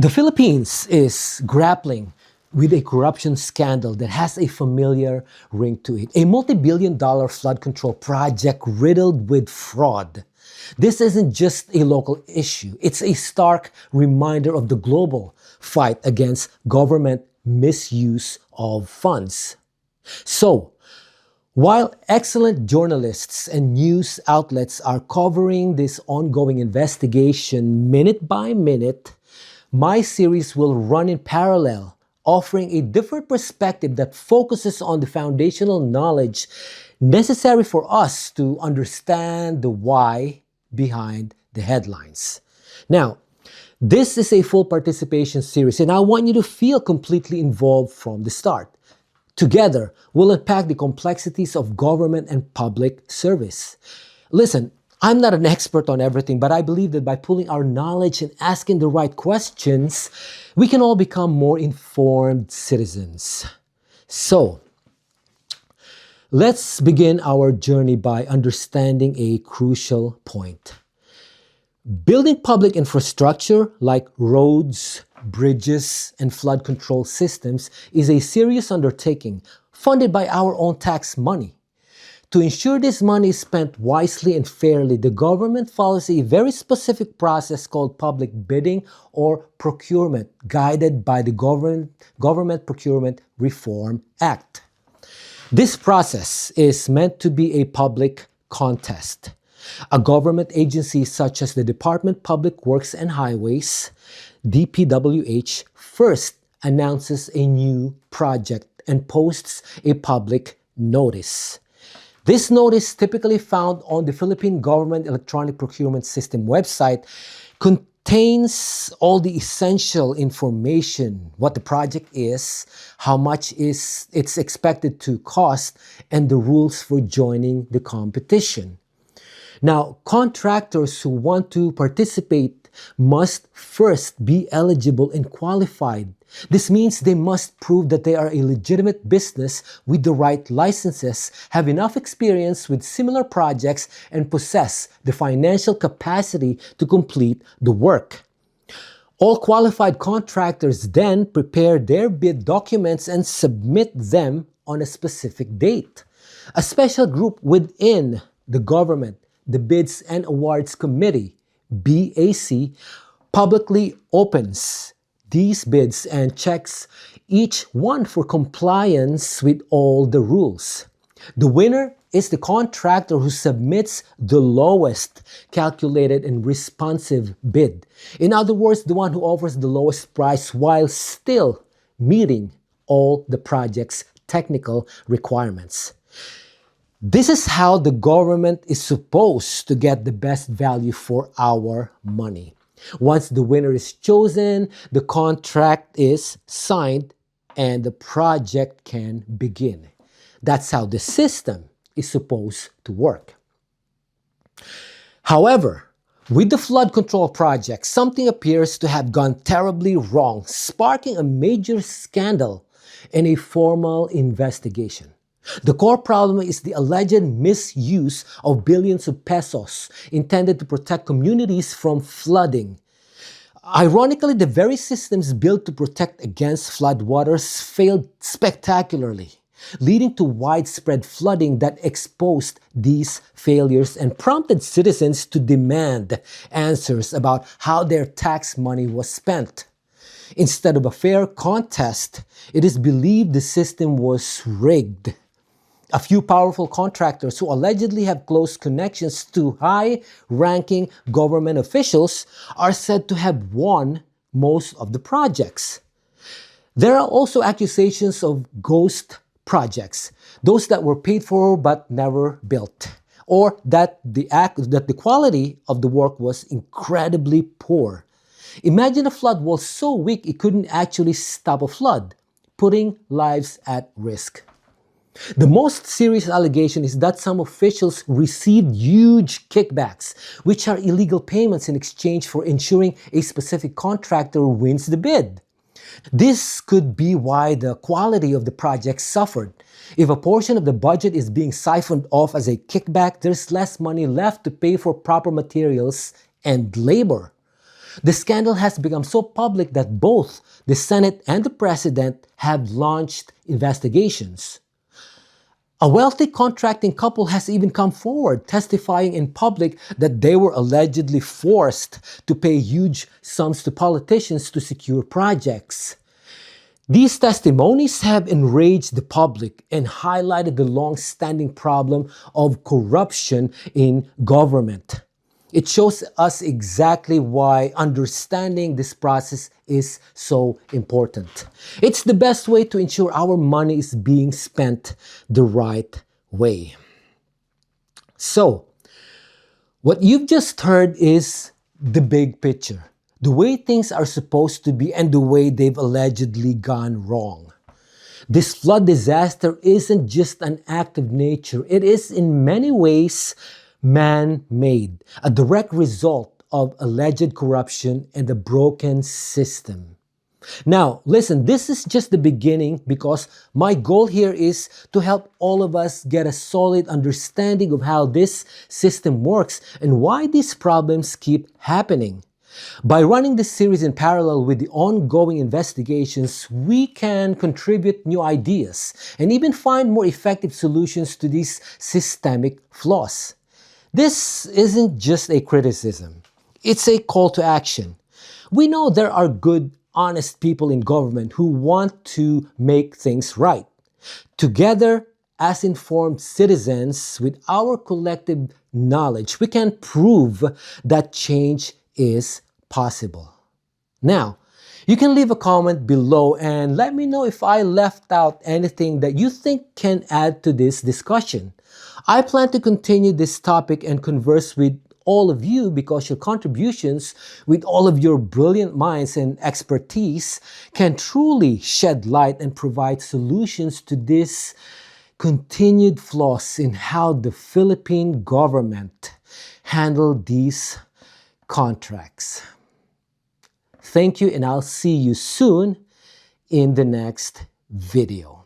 The Philippines is grappling with a corruption scandal that has a familiar ring to it. A multi-billion-dollar flood control project riddled with fraud. This isn't just a local issue. It's a stark reminder of the global fight against government misuse of funds. So, while excellent journalists and news outlets are covering this ongoing investigation minute by minute, my series will run in parallel, offering a different perspective that focuses on the foundational knowledge necessary for us to understand the why behind the headlines. Now, this is a full participation series, and I want you to feel completely involved from the start. Together, we'll unpack the complexities of government and public service. Listen, I'm not an expert on everything, but I believe that by pooling our knowledge and asking the right questions, we can all become more informed citizens. So, let's begin our journey by understanding a crucial point. Building public infrastructure like roads, bridges, and flood control systems is a serious undertaking funded by our own tax money. To ensure this money is spent wisely and fairly, the government follows a very specific process called public bidding or procurement, guided by the Government Procurement Reform Act. This process is meant to be a public contest. A government agency such as the Department of Public Works and Highways, DPWH, first announces a new project and posts a public notice. This notice, typically found on the Philippine Government Electronic Procurement System website, contains all the essential information: what the project is, how much it's expected to cost, and the rules for joining the competition. Now, contractors who want to participate must first be eligible and qualified. This means they must prove that they are a legitimate business with the right licenses, have enough experience with similar projects, and possess the financial capacity to complete the work. All qualified contractors then prepare their bid documents and submit them on a specific date. A special group within the government, the Bids and Awards Committee, BAC, publicly opens these bids and checks each one for compliance with all the rules. The winner is the contractor who submits the lowest calculated and responsive bid. In other words, the one who offers the lowest price while still meeting all the project's technical requirements. This is how the government is supposed to get the best value for our money. Once the winner is chosen, the contract is signed and the project can begin. That's how the system is supposed to work. However, with the flood control project, something appears to have gone terribly wrong, sparking a major scandal and a formal investigation. The core problem is the alleged misuse of billions of pesos intended to protect communities from flooding. Ironically, the very systems built to protect against floodwaters failed spectacularly, leading to widespread flooding that exposed these failures and prompted citizens to demand answers about how their tax money was spent. Instead of a fair contest, it is believed the system was rigged. A few powerful contractors who allegedly have close connections to high-ranking government officials are said to have won most of the projects. There are also accusations of ghost projects, those that were paid for but never built, or that the quality of the work was incredibly poor. Imagine a flood wall so weak it couldn't actually stop a flood, putting lives at risk. The most serious allegation is that some officials received huge kickbacks, which are illegal payments in exchange for ensuring a specific contractor wins the bid. This could be why the quality of the project suffered. If a portion of the budget is being siphoned off as a kickback, there's less money left to pay for proper materials and labor. The scandal has become so public that both the Senate and the President have launched investigations. A wealthy contracting couple has even come forward, testifying in public that they were allegedly forced to pay huge sums to politicians to secure projects. These testimonies have enraged the public and highlighted the long-standing problem of corruption in government. It shows us exactly why understanding this process is so important. It's the best way to ensure our money is being spent the right way. So, what you've just heard is the big picture, the way things are supposed to be and the way they've allegedly gone wrong. This flood disaster isn't just an act of nature, it is in many ways man-made, a direct result of alleged corruption and a broken system. Now, listen, this is just the beginning because my goal here is to help all of us get a solid understanding of how this system works and why these problems keep happening. By running this series in parallel with the ongoing investigations, we can contribute new ideas and even find more effective solutions to these systemic flaws. This isn't just a criticism, it's a call to action. We know there are good, honest people in government who want to make things right. Together, as informed citizens, with our collective knowledge, we can prove that change is possible. Now, you can leave a comment below and let me know if I left out anything that you think can add to this discussion. I plan to continue this topic and converse with all of you because your contributions, with all of your brilliant minds and expertise, can truly shed light and provide solutions to these continued flaws in how the Philippine government handled these contracts. Thank you, and I'll see you soon in the next video.